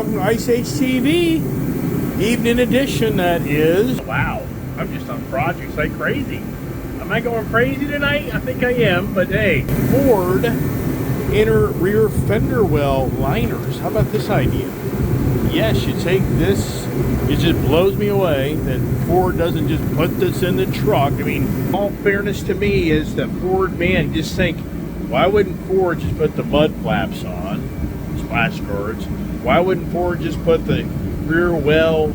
Welcome to Ice Age TV, evening edition, that is. Wow, I'm just on projects like crazy. Am I going crazy tonight? I think I am, but hey. Ford inner rear fender well liners. How about this idea? Yes, you take this, it just blows me away that Ford doesn't just put this in the truck. I mean, all fairness to me is that Ford, man, just think, why wouldn't Ford just put the mud flaps on, splash guards? Why wouldn't Ford just put the rear well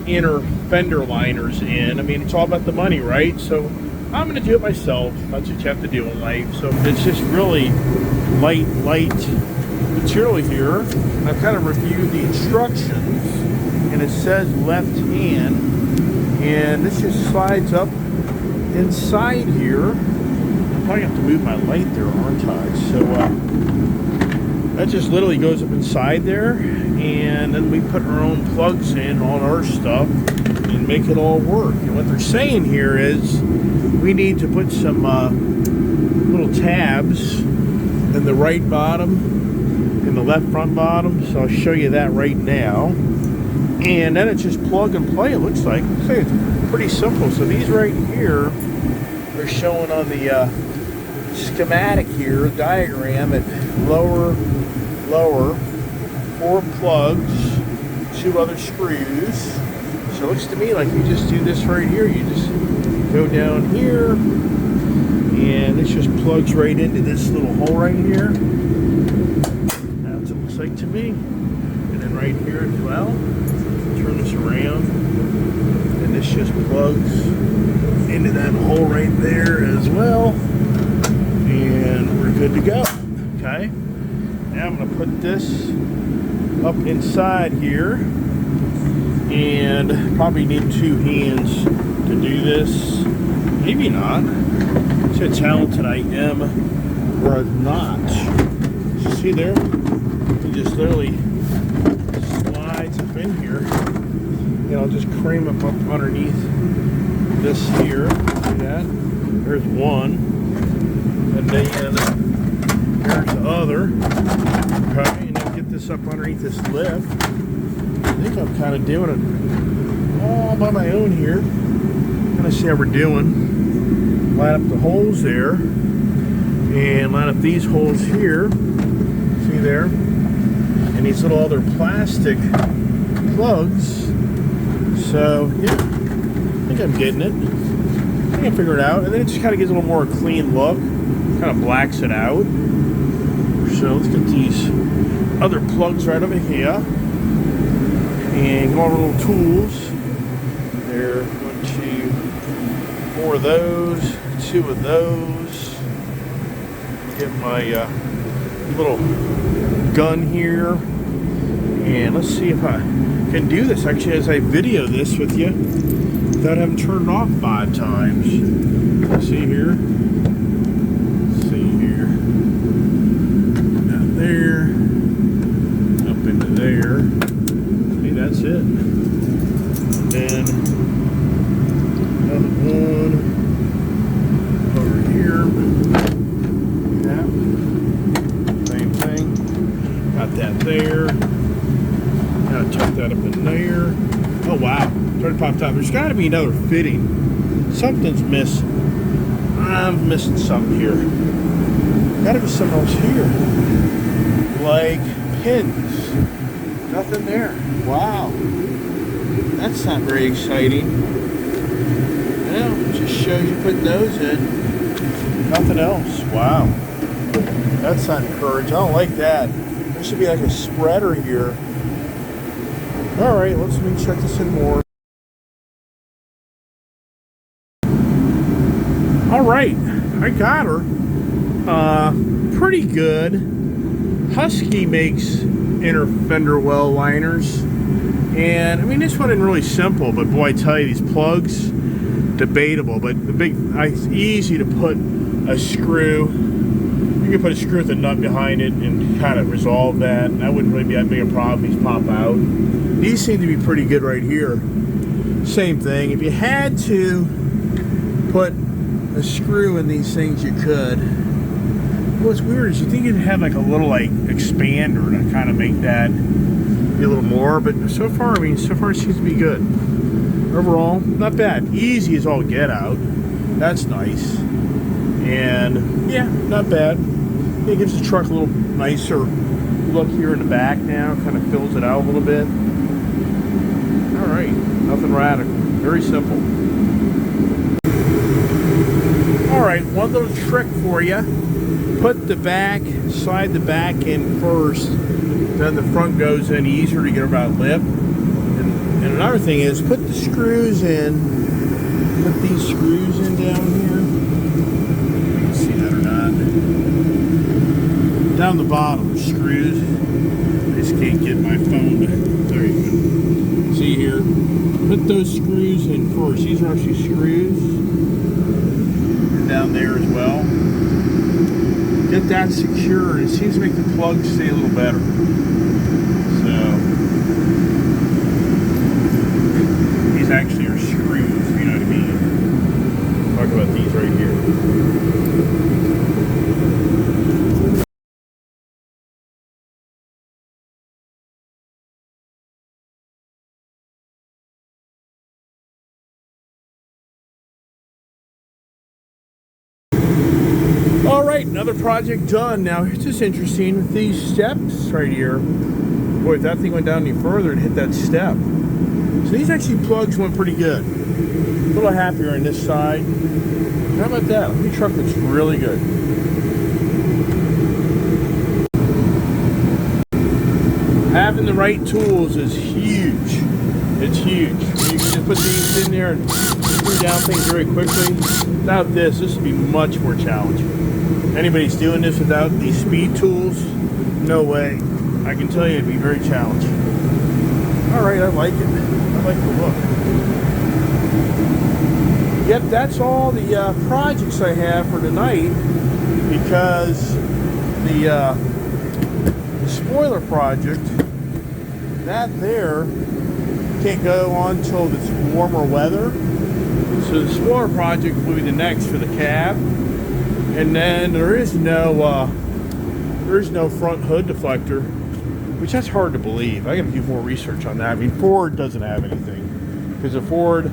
inner fender liners in? I mean, it's all about the money, right? So I'm going to do it myself. That's what you have to do in life. So it's just really light material here. I've kind of reviewed the instructions, and it says left hand, and this just slides up inside here. I probably have to move my light there, aren't I? So that just literally goes up inside there, and then we put our own plugs in on our stuff and make it all work. And what they're saying here is we need to put some little tabs in the right bottom and the left front bottom, so I'll show you that right now. And then it's just plug and play, it looks like. It's pretty simple. So these right here are showing on the schematic here, diagram, at lower, 4 plugs, 2 other screws. So it looks to me like you just do this right here. You just go down here, and this just plugs right into this little hole right here. That's what it looks like to me. And then right here as well, turn this around, and this just plugs into that hole right there as well, and we're good to go. Okay, now I'm going to put this up inside here, and probably need 2 hands to do this. Maybe not. See how talented I am, or I'm not. See there? It just literally slides up in here, and I'll just cram them up underneath this here. See that? There's one, and then there's the other. Okay, and then get this up underneath this lift. I think I'm kind of doing it all by my own here. Kind of see how we're doing. Line up the holes there, and line up these holes here. See there? And these little other plastic plugs. So yeah, I think I'm getting it. I think I figured it out, and then it just kind of gives a little more clean look. Kind of blacks it out. So let's get these other plugs right over here, and go on our little tools. There, 1, 2, 4 of those, 2 of those. Get my little gun here, and let's see if I can do this actually as I video this with you without having turned off 5 times. See here. See here. Down there. Up into there. See, that's it. And then another one over here. Yeah. Same thing. Got that there. Now tuck that up in there. Oh wow. Started to pop top. There's got to be another fitting. Something's missing. I'm missing something here. Got to be something else here. Like pins. Nothing there. Wow. That's not very exciting. Well, just shows you putting those in. Nothing else. Wow. That's not encouraging. I don't like that. There should be like a spreader here. Alright, let me check this in more. Alright, I got her. Pretty good. Husky makes inner fender well liners. And I mean, this one isn't really simple, but boy, I tell you, these plugs, debatable. But the big, it's easy to put a screw. You can put a screw with a nut behind it and kind of resolve that. And that wouldn't really be that big a problem. These pop out. These seem to be pretty good right here. Same thing. If you had to put a screw in these things, you could. What's weird is you think you'd have like a little like expander to kind of make that be a little more, but so far, I mean, so far it seems to be good. Overall, not bad. Easy as all get out. That's nice. And yeah, not bad. It gives the truck a little nicer look here in the back now. Kind of fills it out a little bit. All right, nothing radical. Very simple. All right, one little trick for you. Put the back, slide the back in first, then the front goes in easier to get around lip. And another thing is, put the screws in, put these screws in down here. You can see that or not. Down the bottom, screws. I just can't get my phone to, there you go. See here? Put those screws in first. These are actually screws. And down there as well. Get that secure. It seems to make the plug stay a little better. So these actually are screws, you know what I mean? Talk about these right here. All right, another project done. Now, it's just interesting with these steps right here. Boy, if that thing went down any further, it'd hit that step. So these actually plugs went pretty good. A little happier on this side. How about that? The truck looks really good. Having the right tools is huge. It's huge. You can just put these in there and screw down things very quickly. Without this would be much more challenging. Anybody's doing this without these speed tools, no way. I can tell you it'd be very challenging. All right, I like it. I like the look. Yep, that's all the projects I have for tonight, because the spoiler project, that there can't go on until it's warmer weather. So the spoiler project will be the next for the cab. And then there is no front hood deflector, which that's hard to believe. I got to do more research on that. I mean, Ford doesn't have anything, because the Ford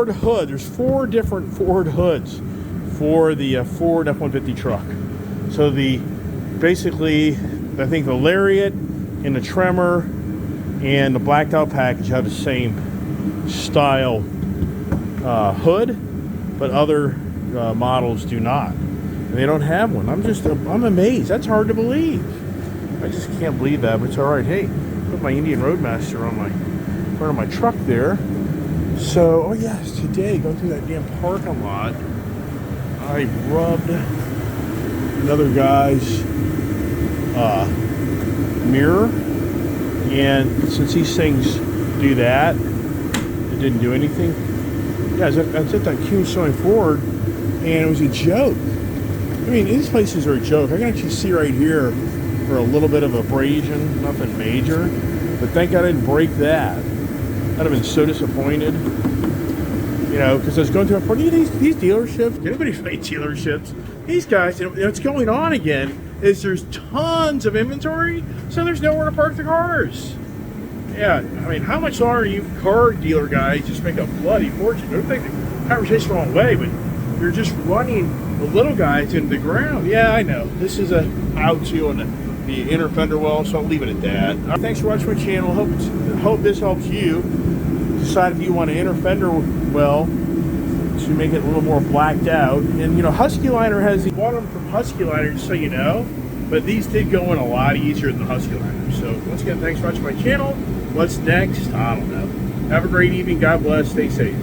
hood, there's 4 different Ford hoods for the Ford F-150 truck. So basically, I think the Lariat and the Tremor and the blacked out package have the same style hood, but other models do not, and they don't have one. I'm amazed. That's hard to believe. I just can't believe that, but it's all right. Hey, put my Indian Roadmaster on my front of my truck there. So, oh yes, today going through that damn parking lot, I rubbed another guy's mirror, and since these things do that, it didn't do anything. Yeah, I was at that Q showing Ford, and it was a joke. I mean, these places are a joke. I can actually see right here for a little bit of abrasion, nothing major, but thank God I didn't break that. I'd have been so disappointed, you know, because I was going through these dealerships. Anybody fight dealerships? These guys, you know, what's going on again is there's tons of inventory, so there's nowhere to park the cars. Yeah, I mean, how much longer you car dealer guys just make a bloody fortune? Don't take the conversation the wrong way, but you're just running the little guys into the ground. Yeah, I know. This is a how-to on the inner fender well, so I'll leave it at that. Thanks for watching my channel. Hope this helps you decide if you want an inner fender well to make it a little more blacked out. And, you know, Husky Liner has, bought them from Husky Liner, just so you know, but these did go in a lot easier than Husky Liner. So, once again, thanks for watching my channel. What's next? I don't know. Have a great evening. God bless. Stay safe.